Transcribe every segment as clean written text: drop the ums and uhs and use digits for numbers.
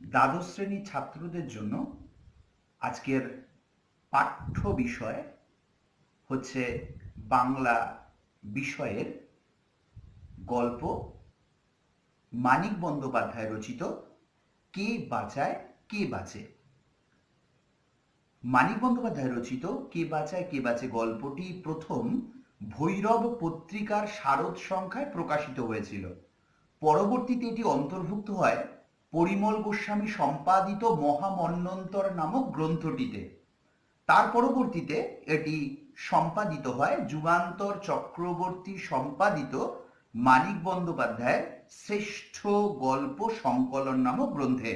দ্বাদশ শ্রেণীর ছাত্রদের জন্য আজকের পাঠ্য বিষয় হচ্ছে বাংলা বিষয়ের গল্প মানিক বন্দ্যোপাধ্যায় রচিত কে বাঁচায় কে বাঁচে। মানিক বন্দ্যোপাধ্যায় রচিত কে বাঁচায় কে বাঁচে গল্পটি প্রথম ভৈরব পত্রিকার শারদ সংখ্যায় প্রকাশিত হয়েছিল। পরবর্তীতে এটি অন্তর্ভুক্ত হয় পরিমল গোস্বামী সম্পাদিত মহামন্বন্তর নামক গ্রন্থটিতে। তার পরবর্তীতে এটি সম্পাদিত হয় যুগান্তর চক্রবর্তী সম্পাদিত মানিক বন্দ্যোপাধ্যায়ের শ্রেষ্ঠ গল্প সংকলন নামক গ্রন্থে।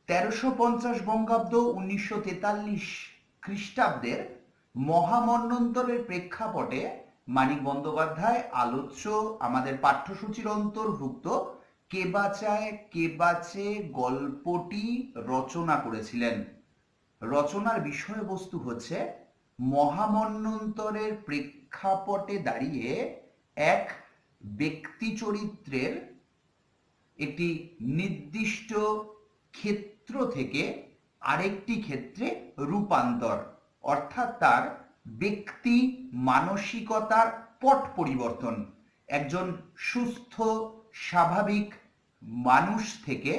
1350 বঙ্গাব্দ 1943 খ্রিস্টাব্দের মহামন্বন্তরের প্রেক্ষাপটে মানিক বন্দ্যোপাধ্যায় আলোচ্য আমাদের পাঠ্যসূচির অন্তর্ভুক্ত কে বাঁচায় কে বাঁচে গল্পটি রচনা করেছিলেন। রচনার বিষয়বস্তু হচ্ছে মহামন্বন্তরের প্রেক্ষাপটে দাঁড়িয়ে এক ব্যক্তি চরিত্রের একটি নির্দিষ্ট ক্ষেত্র থেকে আরেকটি ক্ষেত্রে রূপান্তর, অর্থাৎ তার ব্যক্তি মানসিকতার পট পরিবর্তন। একজন সুস্থ স্বাভাবিক মানুষ থেকে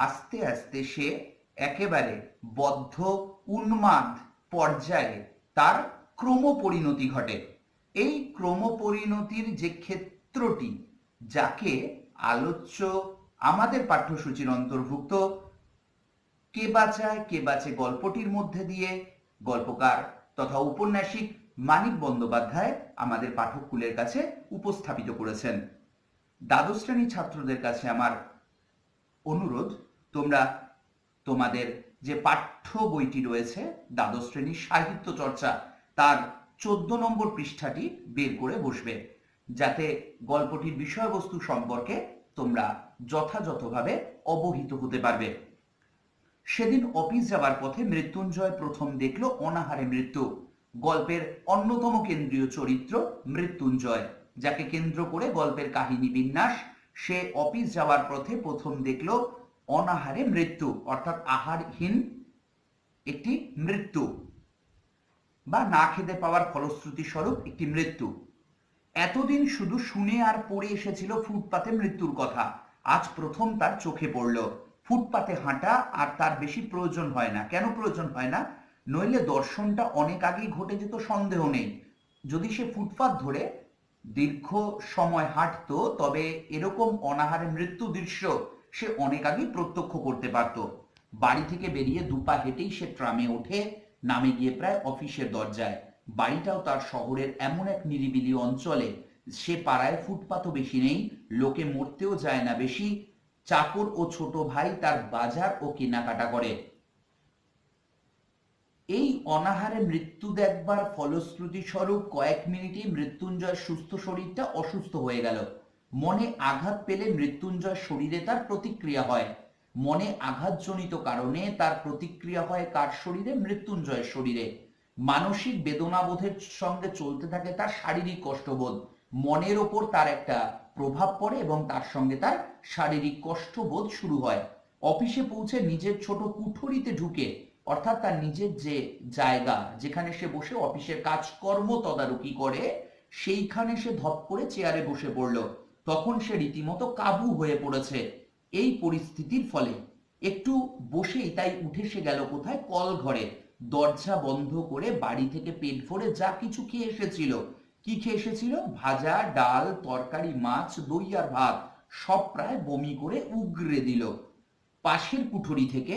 আস্তে আস্তে সে একেবারে বদ্ধ উন্মাদ পর্যায়ে তার ক্রমপরিণতি ঘটে। এই ক্রমপরিণতির যে ক্ষেত্রটি, যাকে আলোচ্য আমাদের পাঠ্যসূচির অন্তর্ভুক্ত কে বাঁচায় কে বাঁচে গল্পটির মধ্যে দিয়ে গল্পকার তথা ঔপন্যাসিক মানিক বন্দ্যোপাধ্যায় আমাদের পাঠককুলের কাছে উপস্থাপিত করেছেন। দ্বাদশ শ্রেণীর ছাত্রদের কাছে আমার অনুরোধ, তোমরা তোমাদের যে পাঠ্য বইটি রয়েছে দ্বাদশ শ্রেণীর সাহিত্য চর্চা, তার 14 নম্বর পৃষ্ঠাটি বের করে বসবে, যাতে গল্পটির বিষয়বস্তু সম্পর্কে তোমরা যথাযথভাবে অবহিত হতে পারবে। সেদিন অফিস যাবার পথে মৃত্যুঞ্জয় প্রথম দেখল অনাহারে মৃত্যু। গল্পের অন্যতম কেন্দ্রীয় চরিত্র মৃত্যুঞ্জয়, যাকে কেন্দ্র করে গল্পের কাহিনী বিন্যাস। সে অফিস যাওয়ার পথে প্রথম দেখল অনাহারে মৃত্যু, অর্থাৎ আহারহীন একটি মৃত্যু বা না খেতে পাওয়ার ফলশ্রুতি স্বরূপ একটি মৃত্যু। এতদিন শুধু শুনে আর পড়ে এসেছিল ফুটপাতে মৃত্যুর কথা, আজ প্রথম তার চোখে পড়ল। ফুটপাতে হাঁটা আর তার বেশি প্রয়োজন হয় না। কেন প্রয়োজন হয় না? নইলে দর্শনটা অনেক আগেই ঘটে যেত, সন্দেহ নেই। যদি সে ফুটপাত ধরে দীর্ঘ সময় হাঁটতো, তবে এরকম অনাহারে মৃত্যু দৃশ্য সে অনেক আগেই প্রত্যক্ষ করতে পারত। বাড়ি থেকে বেরিয়ে দুপা হেঁটেই সে ট্রামে ওঠে, নামে গিয়ে প্রায় অফিসের দরজায়। বাড়িটাও তার শহরের এমন এক নিরিবিলি অঞ্চলে, সে পাড়ায় ফুটপাতও বেশি নেই, লোকে মরতেও যায় না বেশি। চাকর ও ছোট ভাই তার বাজার ও কেনাকাটা করে। এই অনাহারে মৃত্যু দেখবার ফলশ্রুতি স্বরূপ কয়েক মিনিটেই মৃত্যুঞ্জয়ের সুস্থ শরীরটা অসুস্থ হয়ে গেল। মনে আঘাত পেলে মৃত্যুঞ্জয় শরীরে তার প্রতিক্রিয়া হয়। মনে আঘাতজনিত কারণে তার প্রতিক্রিয়া হয় কার শরীরে? মৃত্যুঞ্জয়ের শরীরে। মানসিক বেদনাবোধের সঙ্গে চলতে থাকে তার শারীরিক কষ্টবোধ। মনের ওপর তার একটা প্রভাব পড়ে এবং তার সঙ্গে তার শারীরিক কষ্টবোধ শুরু হয়। অফিসে পৌঁছে নিজের ছোট কুঠুরিতে ঢুকে, অর্থাৎ তার নিজের যে জায়গা যেখানে সে বসে অফিসের কাজকর্ম তদারকি করে, সেইখানে সে ধপ করে চেয়ারে বসে পড়ল। তখন সে রীতিমতো কাবু হয়ে পড়েছে এই পরিস্থিতির ফলে। একটু বসেই তাই উঠে সে গেল কোথায়? কল ঘরে। দরজা বন্ধ করে বাড়ি থেকে পেট ভরে যা কিছু খেয়ে এসেছিল। কি খেয়ে এসেছিল? ভাজা, ডাল, তরকারি, মাছ, দই আর ভাত, সব প্রায় বমি করে উগরে দিল। পাশের কুঠুরি থেকে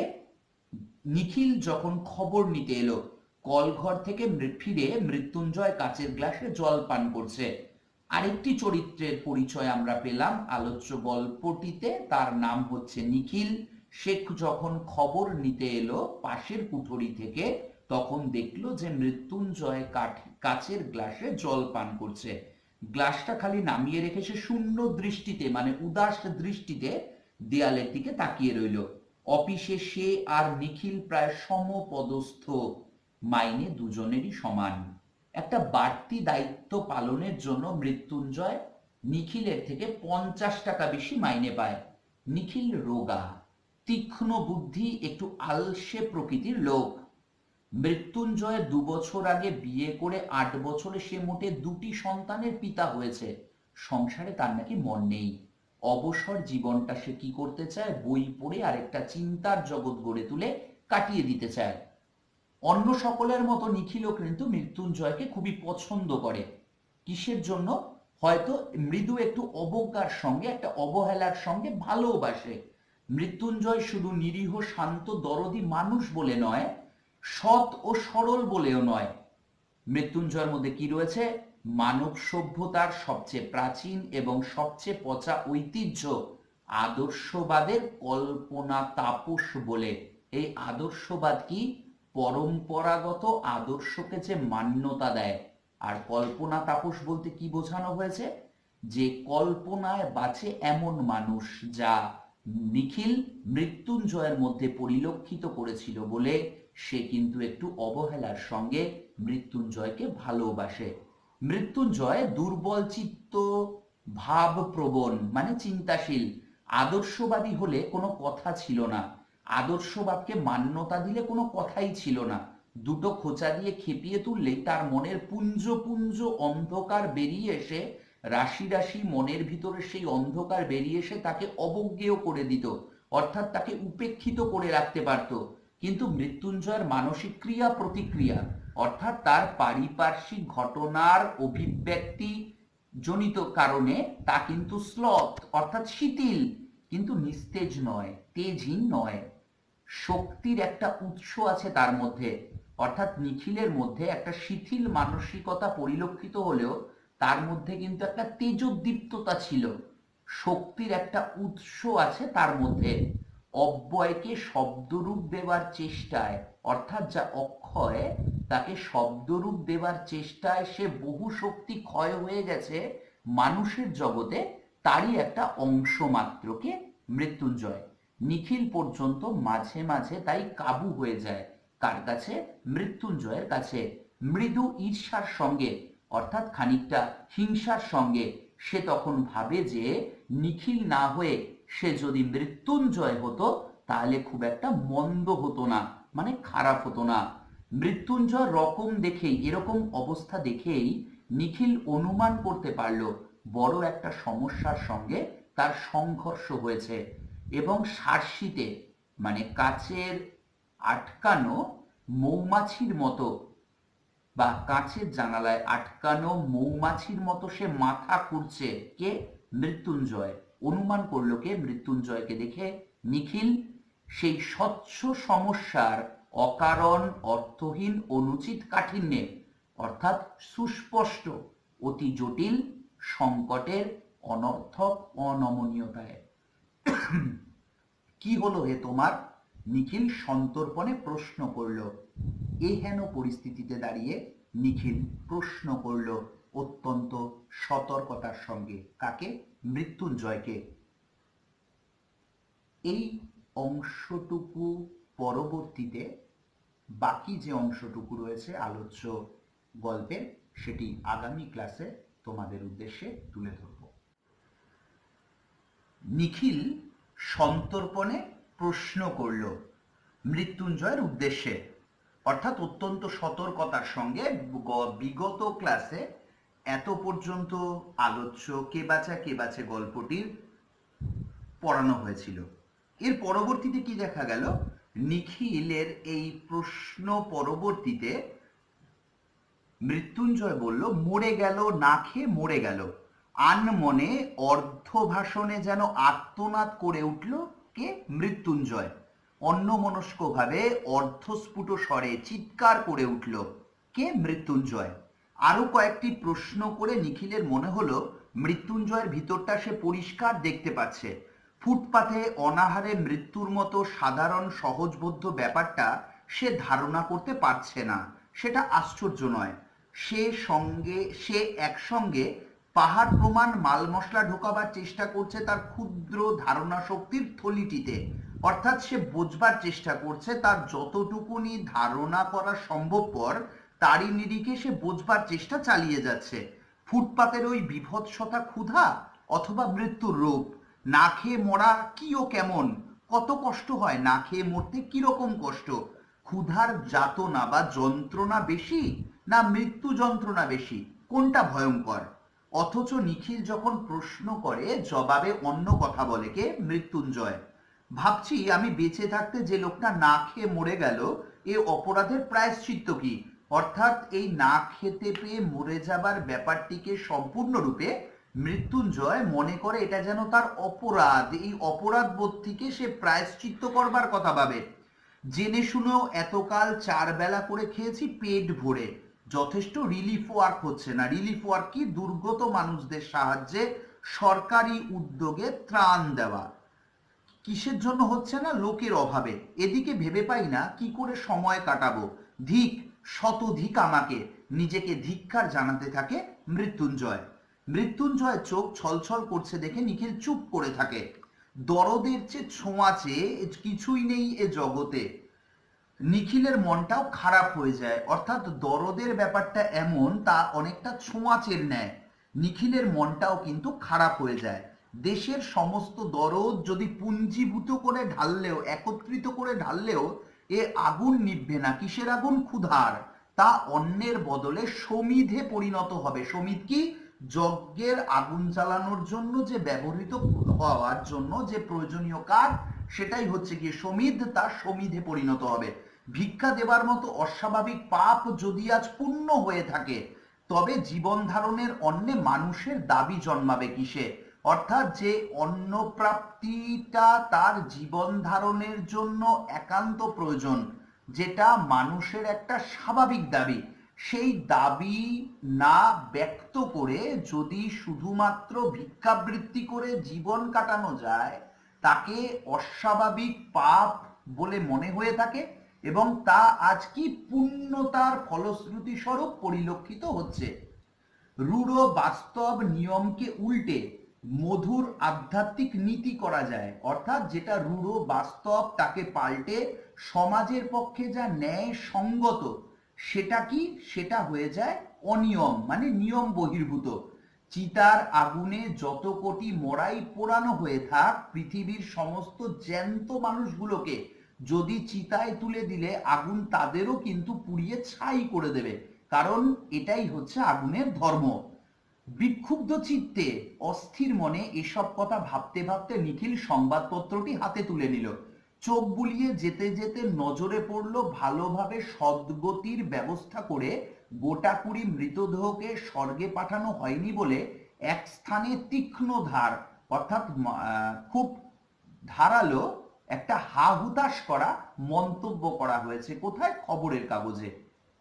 নিখিল যখন খবর নিতে এলো, কলঘর থেকে ফিরে মৃত্যুঞ্জয় কাচের গ্লাসে জল পান করছে। আরেকটি চরিত্রের পরিচয় আমরা পেলাম আলোচ্য গল্পটিতে, তার নাম হচ্ছে নিখিল। সে যখন খবর নিতে এলো পাশের কুঠুরি থেকে, তখন দেখলো যে মৃত্যুঞ্জয় কাচের গ্লাসে জল পান করছে। গ্লাসটা খালি নামিয়ে রেখে সে শূন্য দৃষ্টিতে, মানে উদাস দৃষ্টিতে দেয়ালের দিকে তাকিয়ে রইল। অফিসে সে আর নিখিল প্রায় সমপদস্থ, মাইনে দুজনেরই সমান। একটা বাড়তি দায়িত্ব পালনের জন্য মৃত্যুঞ্জয় নিখিলের থেকে 50 টাকা বেশি মাইনে পায়। নিখিল রোগা, তীক্ষ্ণ বুদ্ধি, একটু আলসে প্রকৃতির লোক। মৃত্যুঞ্জয় 2 বছর আগে বিয়ে করে 8 বছরে সে মোটে 2টি সন্তানের পিতা হয়েছে। সংসারে তার নাকি মন নেই। অবসর জীবনটা সে কি করতে চায়? বই পড়ে আর একটা চিন্তার জগৎ গড়ে তুলে কাটিয়ে দিতে চায়। অন্য সকলের মতো নিখিলও কিন্তু মৃত্যুঞ্জয়কে খুবই পছন্দ করে। কিসের জন্য? হয়তো মৃদু একটু অবজ্ঞার সঙ্গে, একটা অবহেলার সঙ্গে ভালোবাসে। মৃত্যুঞ্জয় শুধু নিরীহ শান্ত দরদি মানুষ বলে নয়, সৎ ও সরল বলেও নয়। মৃত্যুঞ্জয়ের মধ্যে কি রয়েছে? মানব সভ্যতার সবচেয়ে প্রাচীন এবং সবচেয়ে পচা ঐতিহ্য আদর্শবাদের কল্পনা তাপস বলে। এই আদর্শবাদ কি? পরম্পরাগত আদর্শকে যে মান্যতা দেয়। আর কল্পনা তাপস বলতে কি বোঝানো হয়েছে? যে কল্পনায় বাঁচে এমন মানুষ, যা নিখিল মৃত্যুঞ্জয়ের মধ্যে পরিলক্ষিত করেছিল বলে সে কিন্তু একটু অবহেলার সঙ্গে মৃত্যুঞ্জয়কে ভালোবাসে। মৃত্যুঞ্জয় দুর্বল চিত্ত, ভাবপ্রবণ, মানে চিন্তাশীল। আদর্শবাদী হলে কোনো কথা ছিল না, আদর্শবাদকে মান্যতা দিলে কোনো কথাই ছিল না। দুটো খোঁচা দিয়ে খেপিয়ে তুললেই তার মনের পুঞ্জ পুঞ্জ অন্ধকার বেরিয়ে এসে, রাশি রাশি মনের ভিতরে সেই অন্ধকার বেরিয়ে এসে তাকে অবজ্ঞেয় করে দিত, অর্থাৎ তাকে উপেক্ষিত করে রাখতে পারত। কিন্তু মৃত্যুঞ্জয়ের মানসিক ক্রিয়া প্রতিক্রিয়া, অর্থাৎ তার পারিপার্শ্বিক ঘটনার অভিব্যক্তি জনিত কারণে তা কিন্তু স্লথ, অর্থাৎ শিথিল, কিন্তু নিস্তেজ নয়, তেজহীন নয়। শক্তির একটা উৎস আছে তার মধ্যে, অর্থাৎ নিখিলের মধ্যে একটা শিথিল মানসিকতা পরিলক্ষিত হলেও তার মধ্যে কিন্তু একটা তেজোদ্দীপ্ততা ছিল। শক্তির একটা উৎস আছে তার মধ্যে। অব্যয়কে শব্দরূপ দেওয়ার চেষ্টায়, অর্থাৎ যা অক্ষয় তাকে শব্দরূপ দেওয়ার চেষ্টায় সে বহু শক্তি ক্ষয় হয়ে গেছে মানুষের জগতে, তারই একটা অংশ মাত্রকে মৃত্যুঞ্জয়। নিখিল পর্যন্ত মাঝে মাঝে তাই কাবু হয়ে যায়। কার কাছে? মৃত্যুঞ্জয়ের কাছে। মৃদু ঈর্ষার সঙ্গে, অর্থাৎ খানিকটা হিংসার সঙ্গে সে তখন ভাবে যে নিখিল না হয়ে সে যদি মৃত্যুঞ্জয় হতো তাহলে খুব একটা মন্দ হতো না, মানে খারাপ হতো না। মৃত্যুঞ্জয় রকম দেখেই, এরকম অবস্থা দেখেই নিখিল অনুমান করতে পারল বড় একটা সমস্যার সঙ্গে তার সংঘর্ষ হয়েছে। এবং সার্সিতে, মানে কাচের আটকানো মৌমাছির মতো, বা কাঁচের জানালায় আটকানো মৌমাছির মতো সে মাথা খুঁড়ছে। কে? মৃত্যুঞ্জয়। অনুমান করলো কে? মৃত্যুঞ্জয়কে দেখে নিখিল সেই স্বচ্ছ সমস্যার অকারণ, অর্থহীন, অনুচিত কাঠিন্যে, অর্থাৎ সুস্পষ্ট অতি জটিল সংকটের অনর্থক অনমনীয়তায়। কি হলো হে তোমার? নিখিল সন্তর্পণে প্রশ্ন করল। এহেন পরিস্থিতিতে দাঁড়িয়ে নিখিল প্রশ্ন করল অত্যন্ত সতর্কতার সঙ্গে। কাকে? মৃত্যুঞ্জয়কে। এই অংশটুকু পরবর্তীতে, বাকি যে অংশটুকু রয়েছে আলোচ্য গল্পের, সেটি আগামী ক্লাসে তোমাদের উদ্দেশ্যে তুলে ধরব। নিখিল সন্তর্পণে প্রশ্ন করল মৃত্যুঞ্জয়ের উদ্দেশ্যে, অর্থাৎ অত্যন্ত সতর্কতার সঙ্গে। বিগত ক্লাসে এত পর্যন্ত আলোচ্য কে বাঁচে গল্পটির পড়ানো হয়েছিল। এর পরবর্তীতে কি দেখা গেল? নিখিলের এই প্রশ্ন পরবর্তীতে মৃত্যুঞ্জয় বলল, মরে গেল, না খেয়ে মরে গেল। আনমনে অর্ধভাষণে যেন আর্তনাদ করে উঠল কে? মৃত্যুঞ্জয়। অন্যমনস্কভাবে অর্ধস্ফুট স্বরে চিৎকার করে উঠল কে? মৃত্যুঞ্জয়। আরো কয়েকটি প্রশ্ন করে নিখিলের মনে হলো মৃত্যুঞ্জয়ের ভিতরটা সে পরিষ্কার দেখতে পাচ্ছে। ফুটপাথে অনাহারে মৃত্যুর মতো সাধারণ সহজবোধ্য ব্যাপারটা সে ধারণা করতে পারছে না, সেটা আশ্চর্য নয়। সে একসঙ্গে পাহাড় প্রমাণ মাল মশলা ঢোকাবার চেষ্টা করছে তার ক্ষুদ্র ধারণা শক্তির থলিটিতে, অর্থাৎ সে বোঝবার চেষ্টা করছে, তার যতটুকুনি ধারণা করা সম্ভবপর তারই নিরিখে সে বোঝবার চেষ্টা চালিয়ে যাচ্ছে। ফুটপাতের ওই বিভৎসতা ক্ষুধা অথবা মৃত্যুর রূপ, না খেয়ে মরা কি ও কেমন, কত কষ্ট হয় না খেয়ে মরতে, কিরকম কষ্ট, ক্ষুধার যাতনা বা যন্ত্রণা বেশি না মৃত্যু যন্ত্রণা বেশি, কোনটা ভয়ঙ্কর? অথচ নিখিল যখন প্রশ্ন করে জবাবে অন্য কথা বলে কে? মৃত্যুঞ্জয়। ভাবছি আমি বেঁচে থাকতে যে লোকটা না খেয়ে মরে গেল, এ অপরাধের প্রায়শ্চিত্ত কি? অর্থাৎ এই না খেতে পেয়ে মরে যাবার ব্যাপারটিকে সম্পূর্ণরূপে মৃত্যুঞ্জয় মনে করে এটা যেন তার অপরাধ, এই অপরাধ বোধ থেকে সে প্রায়শ্চিত্ত করবার কথা ভাবে। জেনে শুনেও এতকাল 4 বেলা করে খেয়েছি পেট ভরে, যথেষ্ট রিলিফ ওয়ার্ক হচ্ছে না। রিলিফ ওয়ার্ক কি? দুর্গত মানুষদের সাহায্যে সরকারি উদ্যোগে ত্রাণ দেওয়া। কিসের জন্য হচ্ছে না? লোকের অভাবে। এদিকে ভেবে পাই না কি করে সময় কাটাবো। ধিক, শতধিক আমাকে, নিজেকে ধিক্কার জানাতে থাকে মৃত্যুঞ্জয়। মৃত্যুঞ্জয় চোখ ছলছল করছে দেখে নিখিল চুপ করে থাকে। দরদের চেয়ে ছোঁয়াচে কিছুই নেই এ জগতে। নিখিলের মনটাও খারাপ হয়ে যায়, অর্থাৎ দরদের ব্যাপারটা এমন, তা অনেকটা ছোঁয়াচের ন্যায়। নিখিলের মনটাও কিন্তু খারাপ হয়ে যায়। দেশের সমস্ত দরদ যদি পুঞ্জীভূত করে ঢাললেও, একত্রিত করে ঢাললেও এ আগুন নিভবে না। কিসের আগুন? ক্ষুধার। তা অন্যের বদলে সমিধে পরিণত হবে। সমিধ কি? যজ্ঞের আগুন জ্বালানোর জন্য যে ব্যবহৃত হওয়ার জন্য যে প্রয়োজনীয় কাঠ, সেটাই হচ্ছে কি সমিধ, তা সমিধে পরিণত হবে। ভিক্ষা দেবার মতো অস্বাভাবিক পাপ যদি আজ পুণ্য হয়ে থাকে, তবে জীবন ধারণের অন্নে মানুষের দাবি জন্মাবে কিসে? অর্থাৎ যে অন্ন প্রাপ্তিটা তার জীবন ধারণের জন্য একান্ত প্রয়োজন, যেটা মানুষের একটা স্বাভাবিক দাবি, সেই দাবি না ব্যক্ত করে যদি শুধুমাত্র ভিক্ষাবৃত্তি করে জীবন কাটানো যায়, তাকে অস্বাভাবিক পাপ বলে মনে হয়ে থাকে, এবং তা আজ কি পুণ্যতার ফলশ্রুতি স্বরূপ পরিলক্ষিত হচ্ছে। রূঢ় বাস্তব নিয়মকে উল্টে মধুর আধ্যাত্মিক নীতি করা যায়, অর্থাৎ যেটা রূঢ় বাস্তব তাকে পাল্টে সমাজের পক্ষে যা ন্যায় সঙ্গত, সেটা কি? সেটা হয়ে যায় অনিয়ম, মানে নিয়ম বহির্ভূত। চিতার আগুনে যত কোটি মড়াই পোড়ানো হয়ে থাক, পৃথিবীর সমস্ত জ্যান্ত মানুষগুলোকে যদি চিতায় তুলে দিলে আগুন তাদেরও কিন্তু পুড়িয়ে ছাই করে দেবে, কারণ এটাই হচ্ছে আগুনের ধর্ম। বিক্ষুব্ধ চিত্তে, অস্থির মনে এসব কথা ভাবতে ভাবতে নিখিল সংবাদপত্রটি হাতে তুলে নিল। চোখ বুলিয়ে যেতে যেতে নজরে পড়ল ভালোভাবে সদ্গতির ব্যবস্থা করে গোটা 20 মৃতদেহকে স্বর্গে পাঠানো হয়নি বলে এক স্থানে তীক্ষ্ণ ধার, অর্থাৎ খুব ধারালো একটা হা হুতাশ করা মন্তব্য করা হয়েছে। কোথায়? খবরের কাগজে।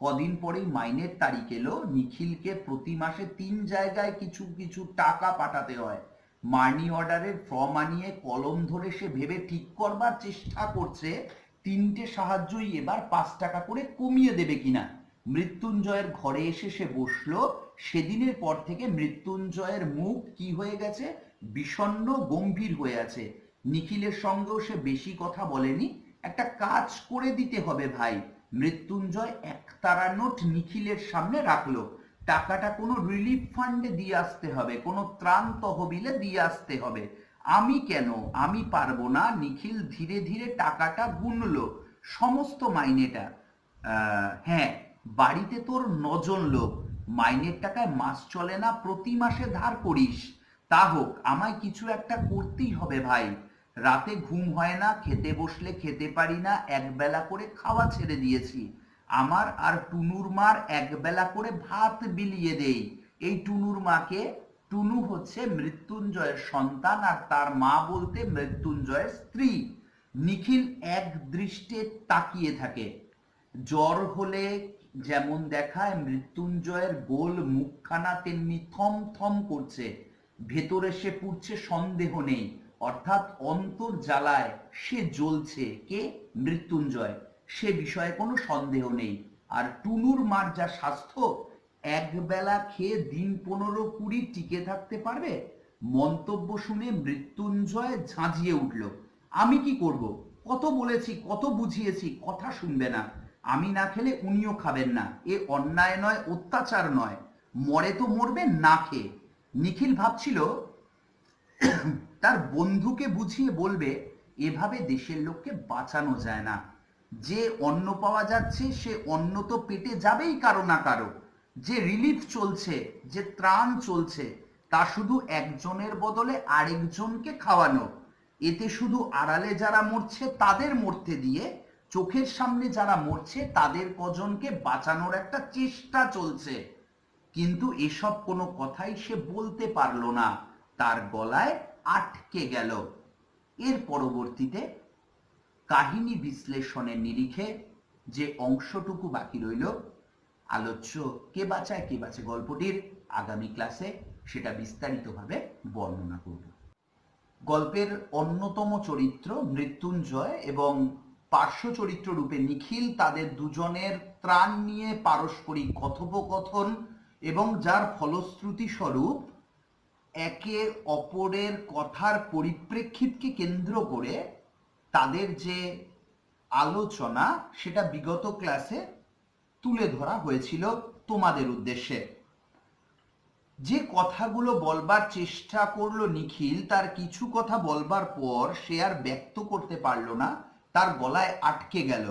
কদিন পরেই মাইনের তারিখ এলো। নিখিলকে প্রতি মাসে 3 জায়গায় কিছু কিছু টাকা পাঠাতে হয়। মানি অর্ডারের ফর্ম আনিয়ে কলম ধরে সে ভেবে ঠিক করবার চেষ্টা করছে 3টে সাহায্যই এবার 5 টাকা করে কমিয়ে দেবে কিনা। মৃত্যুঞ্জয়ের ঘরে এসে সে বসলো। সেদিনের পর থেকে মৃত্যুঞ্জয়ের মুখ কি হয়ে গেছে? বিষণ্ণ গম্ভীর হয়ে আছে। নিখিলের সঙ্গেও সে বেশি কথা বলেনি। একটা কাজ করে দিতে হবে ভাই। মৃত্যুঞ্জয় একতারা নোট নিখিলের সামনে রাখলো। টাকাটা কোনো রিলিফ ফান্ডে দিয়ে আসতে হবে, কোনো ত্রাণ তহবিলে দিয়ে আসতে হবে। আমি কেন? আমি পারবো না। নিখিল ধীরে ধীরে টাকাটা গুনলো, সমস্ত মাইনেটা। হ্যাঁ, বাড়িতে তোর 9 জন লোক, মাইনের টাকায় মাস চলে না, প্রতি মাসে ধার করিস। তা হোক, আমায় কিছু একটা করতেই হবে ভাই। রাতে ঘুম হয় না, খেতে বসলে খেতে পারি না, একবেলা করে খাওয়া ছেড়ে দিয়েছি। আমার আর টুনুর মার একবেলা করে ভাত বিলিয়ে দেই। এই টুনুর মাকে, টুনু হচ্ছে মৃত্যুঞ্জয়ের সন্তান, আর তার মা বলতে মৃত্যুঞ্জয়ের স্ত্রী। নিখিল এক দৃষ্টে তাকিয়ে থাকে। জ্বর হলে যেমন দেখায় মৃত্যুঞ্জয়ের গোল মুখখানা তেমনি থম থম করছে। ভেতরে সে পুড়ছে, সন্দেহ নেই, অর্থাৎ অন্তর জ্বালায় সে জ্বলছে। কে? মৃত্যুঞ্জয়। সে বিষয়ে কোনো সন্দেহ নেই। আর টুনুর মার যা স্বাস্থ্য, একবেলা খেয়ে দিন 15-20 টিকে থাকতে পারবে। মন্তব্য শুনে মৃত্যুঞ্জয় ঝাঁঝিয়ে উঠল। আমি কি করব? কত বলেছি, কত বুঝিয়েছি, কথা শুনবে না। আমি না খেলে উনিও খাবেন না। এ অন্যায় নয়, অত্যাচার নয়। মরে তো মরবে না খেয়ে। নিখিল ভাবছিল তার বন্ধুকে বুঝিয়ে বলবে এভাবে দেশের লোককে বাঁচানো যায় না। যে অন্ন পাওয়া যাচ্ছে সে অন্ন তো পেটে যাবেই কারো না কারো। যে রিলিফ চলছে, যে ত্রাণ চলছে, তা শুধু একজনের বদলে আরেকজনকে খাওয়ানো। এতে শুধু আড়ালে যারা মরছে তাদের মরতে দিয়ে চোখের সামনে যারা মরছে তাদের কজনকে বাঁচানোর একটা চেষ্টা চলছে। কিন্তু এসব কোনো কথাই সে বলতে পারলো না, তার গলায় আটকে গেল। এর পরবর্তীতে কাহিনী বিশ্লেষণের নিরিখে যে অংশটুকু বাকি রইল, আলোচ্য কে বাঁচায় কে বাঁচে গল্পটির আগামী ক্লাসে সেটা বিস্তারিতভাবে বর্ণনা করব। গল্পের অন্যতম চরিত্র মৃত্যুঞ্জয় এবং পার্শ্ব চরিত্র রূপে নিখিল, তাদের দুজনের ত্রাণ নিয়ে পারস্পরিক কথোপকথন এবং যার ফলশ্রুতি স্বরূপ একে অপরের কথার পরিপ্রেক্ষিতকে কেন্দ্র করে তাদের যে আলোচনা সেটা বিগত ক্লাসে তুলে ধরা হয়েছিল তোমাদের উদ্দেশ্যে। যে কথাগুলো বলবার চেষ্টা করলো নিখিল, তার কিছু কথা বলবার পর সে আর ব্যক্ত করতে পারল না, তার গলায় আটকে গেল।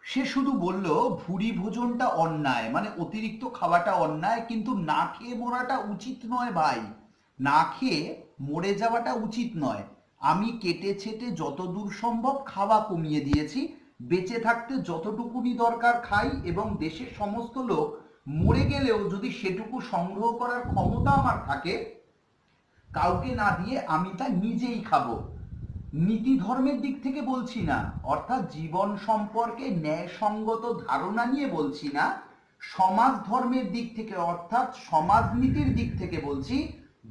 সে শুধু বলল ভুরি ভোজনটা অন্যায়, মানে অতিরিক্ত খাওয়াটা অন্যায়, কিন্তু না খেয়ে মরাটা উচিত নয় ভাই, না খেয়ে মরে যাওয়াটা উচিত নয়। আমি কেটে ছেটে যতদূর সম্ভব খাওয়া কমিয়ে দিয়েছি, বেঁচে থাকতে যতটুকুনি দরকার খাই, এবং দেশের সমস্ত লোক মরে গেলেও যদি সেটুকু সংগ্রহ করার ক্ষমতা আমার থাকে, কাউকে না দিয়ে আমি তা নিজেই খাবো। নীতি ধর্মের দিক থেকে বলছি না, অর্থাৎ জীবন সম্পর্কে ন্যায়সঙ্গত ধারণা নিয়ে বলছি না, সমাজ ধর্মের দিক থেকে অর্থাৎ সমাজনীতির দিক থেকে বলছি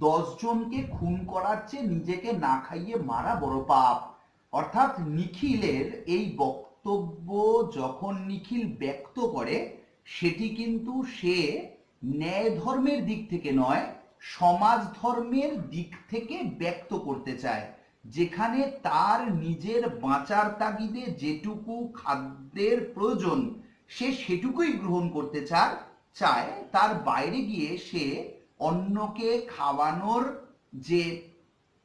10 জনকে খুন করার চেয়ে নিজেকে না খাইয়ে মারা বড় পাপ। অর্থাৎ নিখিলের এই বক্তব্য যখন নিখিল ব্যক্ত করে সেটি কিন্তু সে ন্যায় ধর্মের দিক থেকে নয়, সমাজ ধর্মের দিক থেকে ব্যক্ত করতে চায়, যেখানে তার নিজের বাঁচার তাগিদে যেটুকু খাদ্যের প্রয়োজন সে সেটুকুই গ্রহণ করতে চায়, তার বাইরে গিয়ে সে অন্যকে খাওয়ানোর যে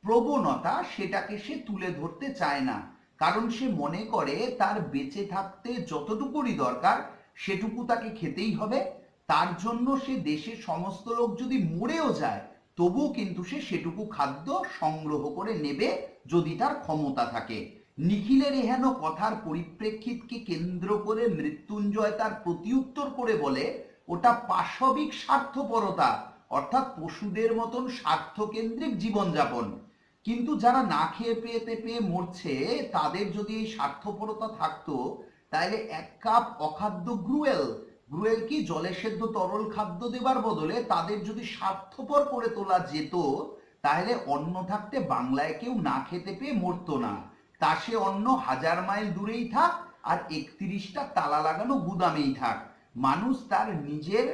প্রবণতা সেটাকে সে তুলে ধরতে চায় না। কারণ সে মনে করে তার বেঁচে থাকতে যতটুকুনি দরকার সেটুকু তাকে খেতেই হবে। তার জন্য সে দেশের সমস্ত লোক যদি মরেও যায় তবুও কিন্তু সে সেটুকু খাদ্য সংগ্রহ করে নেবে যদি তার ক্ষমতা থাকে। নিখিলের এহেন কথার পরিপ্রেক্ষিতকে কেন্দ্র করে মৃত্যুঞ্জয় তার প্রতিউত্তর করে বলে ওটা পাশবিক স্বার্থপরতা, অর্থাৎ পশুদের মতন স্বার্থকেন্দ্রিক জীবনযাপন। কিন্তু যারা না খেয়ে পেয়ে মরছে তাদের যদি এই স্বার্থপরতা থাকতো, তাহলে এক কাপ অখাদ্য গ্রুয়েল কি জলে সেদ্ধ তরল খাদ্য দেবার বদলে তাদের যদি স্বার্থপর করে তোলা যেত, তাহলে অন্ন থাকতে বাংলায় কেউ না খেতে পেয়ে মরতো না। তা সে অন্ন 1000 মাইল দূরেই থাক আর 31টা তালা লাগানো গুদামেই থাক, মানুষ তার নিজের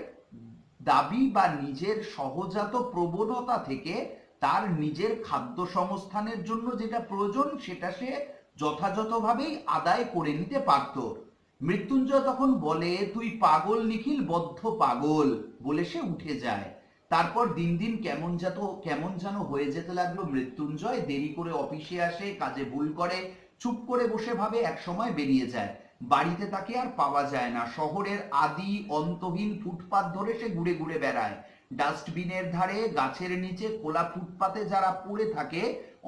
দাবি বা নিজের সহজাত প্রবণতা থেকে তার নিজের খাদ্য সংস্থানের জন্য যেটা প্রয়োজন সেটা সে যথাযথভাবেই আদায় করে নিতে পারত। মৃত্যুঞ্জয় তখন বলে তুই পাগল নিখিল, বদ্ধ পাগল, বলে সে উঠে যায়। তারপর দিন দিন কেমন যেন হয়ে যেতে লাগলো মৃত্যুঞ্জয়। দেরি করে অফিসে আসে, কাজে ভুল করে, চুপ করে বসে ভাবে, এক সময় বেরিয়ে যায়। বাড়িতে তাকে আর পাওয়া যায় না। শহরের আদি অন্তহীন ফুটপাত ধরে সে ঘুরে ঘুরে বেড়ায়। ডাস্টবিনের ধারে, গাছের নিচে, খোলা ফুটপাতে যারা পড়ে থাকে,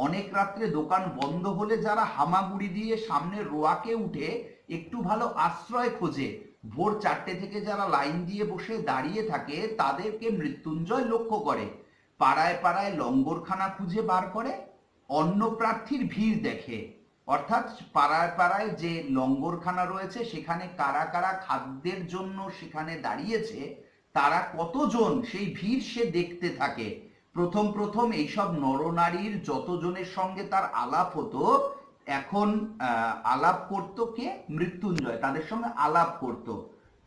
অনেক রাত্রে দোকান বন্ধ হলে যারা হামাগুড়ি দিয়ে সামনের রোয়াকে উঠে একটু ভালো আশ্রয় খোঁজে, ভোর 4টে থেকে যারা লাইন দিয়ে বসে দাঁড়িয়ে থাকে তাদেরকে মৃত্যুঞ্জয় লক্ষ্য করে। পাড়ায় পাড়ায় লঙ্গরখানা খুঁজে বার করে, অন্য প্রার্থীর ভিড় দেখে, অর্থাৎ পাড়ায় পাড়ায় যে লঙ্গরখানা রয়েছে সেখানে কারা কারা খাদ্যের জন্য সেখানে দাঁড়িয়েছে, তারা কতজন, সেই ভিড় সে দেখতে থাকে। প্রথম এইসব নরনারীর যতজনের সঙ্গে তার আলাপ হতো, এখন আলাপ করত কে? মৃত্যুঞ্জয় তাদের সঙ্গে আলাপ করত।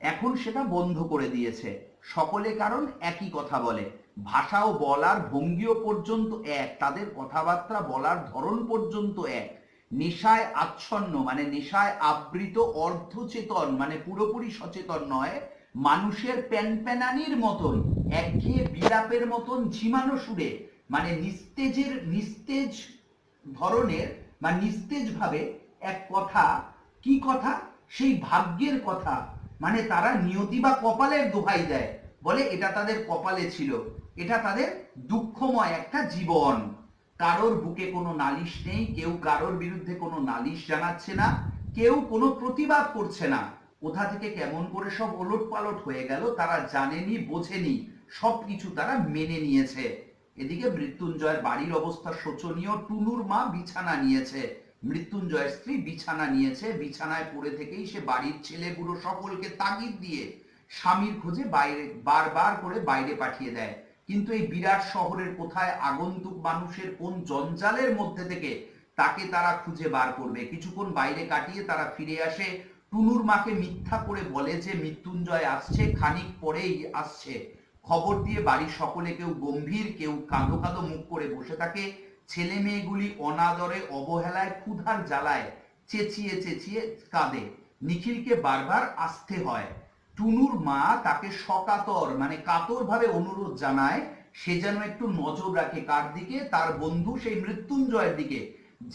এখন সেটা বন্ধ করে দিয়েছে। সকলে কারণ একই কথা বলে, ভাষাও বলার ভঙ্গিও পর্যন্ত এক, তাদের কথাবার্তা বলার ধরন পর্যন্ত এক। নেশায় আচ্ছন্ন মানে নেশায় আবৃত অর্ধচেতন মানে পুরোপুরি সচেতন নয়, মানুষের প্যানপ্যানানির মতন একঘেয়ে বিলাপের মতন ঝিমানো সুরে মানে নিস্তেজ ধরনের বা নিস্তেজ ভাবে এক কথা, কি কথা, সেই ভাগ্যের কথা, মানে তারা নিয়তি বা কপালের দোহাই দেয়, বলে এটা তাদের কপালে ছিল, এটা তাদের দুঃখময় একটা জীবন। কারোর বুকে কোনো নালিশ নেই, কেউ কারোর বিরুদ্ধে কোনো নালিশ জানাচ্ছে না, কেউ কোনো প্রতিবাদ করছে না। কোথা থেকে কেমন করে সব ওলট পালট হয়ে গেল তারা জানেনি, বোঝেনি, সবকিছু তারা মেনে নিয়েছে। এদিকে মৃত্যুঞ্জয়ের বাড়ির অবস্থা শোচনীয়। টুনুর মা বিছানা নিয়েছে, মৃত্যুঞ্জয়ের স্ত্রী বিছানা নিয়েছে, বিছানায় পড়ে থেকেই সে বাড়ির ছেলে বুড়ো সকলকে তাগিদ দিয়ে স্বামীর খোঁজে বাইরে বারবার করে বাইরে পাঠিয়ে দেয়। কিন্তু এই বিরাট শহরের কোথায় আগন্তুক মানুষের কোন জঞ্জালের মধ্যে থেকে তাকে তারা খুঁজে বার করবে? কিছুক্ষণ বাইরে কাটিয়ে তারা ফিরে আসে। টুনুর মাকে মিথ্যা করে বলে যে মৃত্যুঞ্জয় আসছে, খানিক পরেই আসছে। খবর দিয়ে বাড়ির সকলে কেউ গম্ভীর, কেউ কাঁদো কাঁদো মুখ করে বসে থাকে। ছেলে মেয়েগুলি অনাদরে, অবহেলায়, ক্ষুধার জ্বালায় চেঁচিয়ে চেঁচিয়ে কাঁদে। নিখিলকে বারবার আসতে হয়। টুনুর মা তাকে সকাতর মানে কাতর ভাবে অনুরোধ জানায় সে যেন একটু নজর রাখে, কার দিকে? তার বন্ধু সেই মৃত্যুঞ্জয়ের দিকে,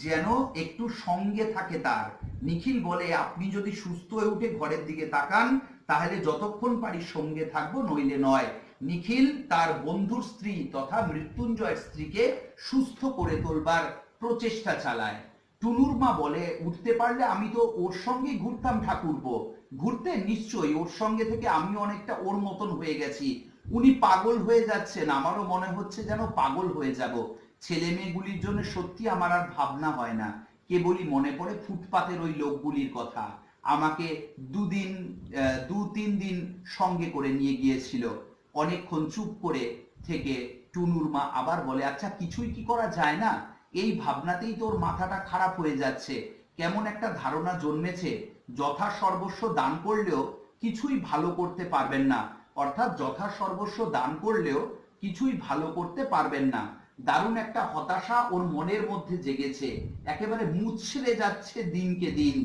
যেন একটু সঙ্গে থাকে তার। নিখিল বলে, আপনি যদি সুস্থ হয়ে উঠে ঘরের দিকে তাকান তাহলে যতক্ষণ পারি সঙ্গে থাকবো, নইলে নয়। নিখিল তার বন্ধুর স্ত্রী তথা মৃত্যুঞ্জয়ের স্ত্রীকে সুস্থ করে তোলবার প্রচেষ্টা চালায়। টুনুর মা বলে, উঠতে পারলে আমি তো ওর সঙ্গে ঘুরতাম ঠাকুরপো। ঘুরতে? নিশ্চয়ই, ওর সঙ্গে থেকে আমি অনেকটা ওর মতন হয়ে গেছি। উনি পাগল হয়ে যাচ্ছেন, আমারও মনে হচ্ছে যেন পাগল হয়ে যাব। ছেলে মেয়েগুলির জন্য সত্যি আমার আর ভাবনা হয় না, কেবলই মনে পড়ে ফুটপাতের ওই লোকগুলির কথা। আমাকে দু তিন দিন সঙ্গে করে নিয়ে গিয়েছিল। অনেকক্ষণ চুপ করে থেকে টুনুর মা আবার বলে, আচ্ছা কিছুই কি করা যায় না? এই ভাবনাতেই তোর মাথাটা খারাপ হয়ে যাচ্ছে। কেমন একটা ধারণা জন্মেছে যথা সর্বস্ব দান করলেও কিছুই ভালো করতে পারবেন না, অর্থাৎ যথা সর্বস্ব দান করলেও কিছুই ভালো করতে পারবেন না। দারুণ একটা হতাশা ওর মনের মধ্যে জেগেছে, একেবারে মুচড়ে যাচ্ছে দিনকে দিন।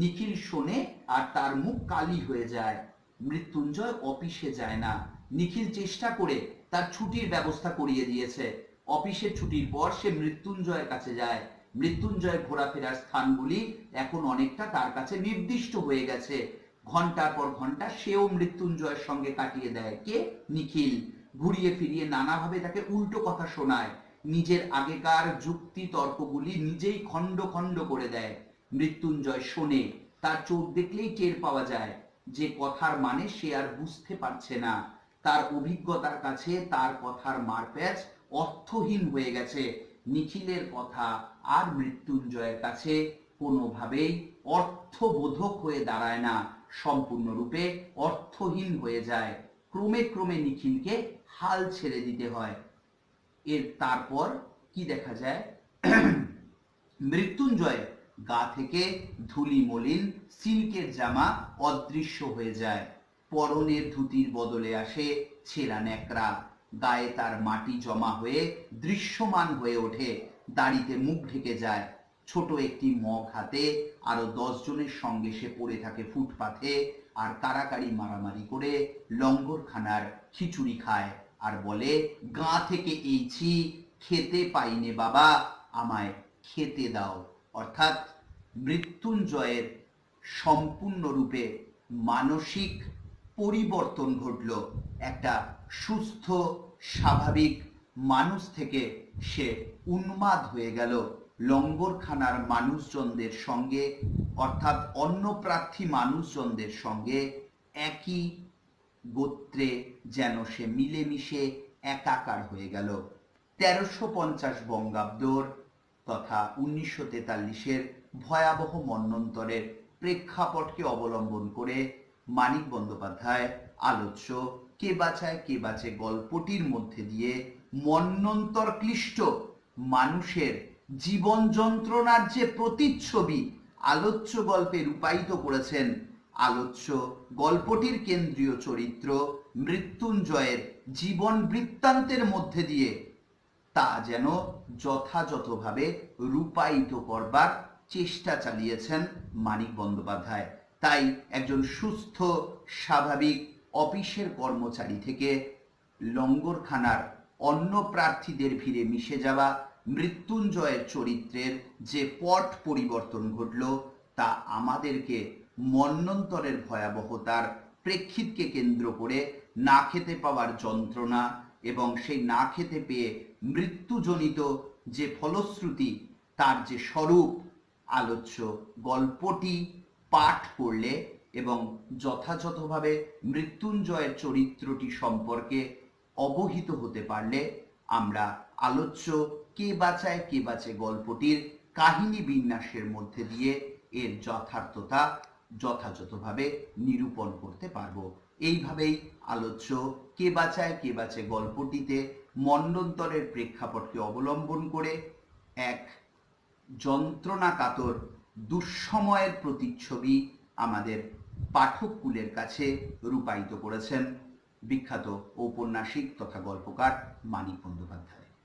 নিখিল শোনে আর তার মুখ কালি হয়ে যায়। মৃত্যুঞ্জয় অফিসে যায় না। নিখিল চেষ্টা করে তার ছুটির ব্যবস্থা করিয়ে দিয়েছে। অফিসের ছুটির পর সে মৃত্যুঞ্জয়ের কাছে যায়। মৃত্যুঞ্জয়ের ঘোরাফেরার স্থানগুলি এখন অনেকটা তার কাছে নির্দিষ্ট হয়ে গেছে। ঘন্টার পর ঘন্টা সেও মৃত্যুঞ্জয়ের সঙ্গে কাটিয়ে দেয়। কে? নিখিল। ঘুরিয়ে ফিরিয়ে নানাভাবে তাকে উল্টো কথা শোনায়, নিজের আগেকার যুক্তি তর্কগুলি নিজেই খণ্ড খণ্ড করে দেয়। মৃত্যুঞ্জয় শোনে, তার চোখ দেখলেই টের পাওয়া যায় যে কথার মানে সে আর বুঝতে পারছে না। তার অভিজ্ঞতার কাছে তার কথার মারপ্যাচ অর্থহীন হয়ে গেছে। নিখিলের কথা আর মৃত্যুঞ্জয়ের কাছে কোনোভাবেই অর্থবোধক হয়ে দাঁড়ায় না, সম্পূর্ণরূপে অর্থহীন হয়ে যায়। ক্রমে ক্রমে নিখিলকে হাল ছেড়ে দিতে হয়। এর তারপর কি দেখা যায়? মৃত্যুঞ্জয় গা থেকে ধুলি মলিন সিল্কের জামা অদৃশ্য হয়ে যায়। পরনের ধুতির বদলে আসে ছেঁড়া ন্যাকড়া। গায়ে তার মাটি জমা হয়ে দৃশ্যমান হয়ে ওঠে, দাড়িতে মুখ ঢেকে যায়। ছোট একটি মগ হাতে আরো 10 জনের সঙ্গে সে পড়ে থাকে ফুটপাথে, আর কাড়াকাড়ি মারামারি করে লঙ্গরখানার খিচুড়ি খায় আর বলে, গা থেকে এইছি, খেতে পাইনে বাবা, আমায় খেতে দাও। অর্থাৎ মৃত্যুঞ্জয়ের সম্পূর্ণরূপে মানসিক পরিবর্তন ঘটল। একটা সুস্থ স্বাভাবিক মানুষ থেকে সে উন্মাদ হয়ে গেল। লঙ্গরখানার মানুষজনদের সঙ্গে, অর্থাৎ অন্নপ্রার্থী মানুষজনদের সঙ্গে একই গোত্রে যেন সে মিলেমিশে একাকার হয়ে গেল। 1350 বঙ্গাব্দর তথা 1943-এর ভয়াবহ মন্বন্তরের প্রেক্ষাপটকে অবলম্বন করে মানিক বন্দ্যোপাধ্যায় আলোচ্য কে বাঁচায় কে বাঁচে গল্পটির মধ্যে দিয়ে মন্বন্তর ক্লিষ্ট মানুষের জীবন যন্ত্রণার যে প্রতিচ্ছবি আলোচ্য গল্পে রূপায়িত করেছেন। আলোচ্য গল্পটির কেন্দ্রীয় চরিত্র মৃত্যুঞ্জয়ের জীবন বৃত্তান্তের মধ্যে দিয়ে তা যেন যথাযথভাবে রূপায়িত করবার চেষ্টা চালিয়েছেন মানিক বন্দ্যোপাধ্যায়। তাই একজন সুস্থ স্বাভাবিক অফিসের কর্মচারী থেকে লঙ্গরখানার অন্য প্রার্থীদের ভিড়ে মিশে যাওয়া মৃত্যুঞ্জয়ের চরিত্রের যে পট পরিবর্তন ঘটল তা আমাদেরকে মন্বন্তরের ভয়াবহতার প্রেক্ষিতকে কেন্দ্র করে না খেতে পাওয়ার যন্ত্রণা এবং সেই না খেতে পেয়ে মৃত্যুজনিত যে ফলশ্রুতি তার যে স্বরূপ আলোচ্য গল্পটি পাঠ করলে এবং যথাযথভাবে মৃত্যুঞ্জয়ের চরিত্রটি সম্পর্কে অবহিত হতে পারলে আমরা আলোচ্য কে বাঁচায় কে বাঁচে গল্পটির কাহিনী বিন্যাসের মধ্যে দিয়ে এর যথার্থতা যথাযথভাবে নিরূপণ করতে পারবো। এইভাবেই আলোচ্য কে বাঁচায় কে বাঁচে গল্পটিতে মন্বন্তরের প্রেক্ষাপটকে অবলম্বন করে এক যন্ত্রণাকাতর দুঃসময়ের প্রতিচ্ছবি আমাদের পাঠককুলের কাছে রূপায়িত করেছেন বিখ্যাত ঔপন্যাসিক তথা গল্পকার মানিক বন্দ্যোপাধ্যায়।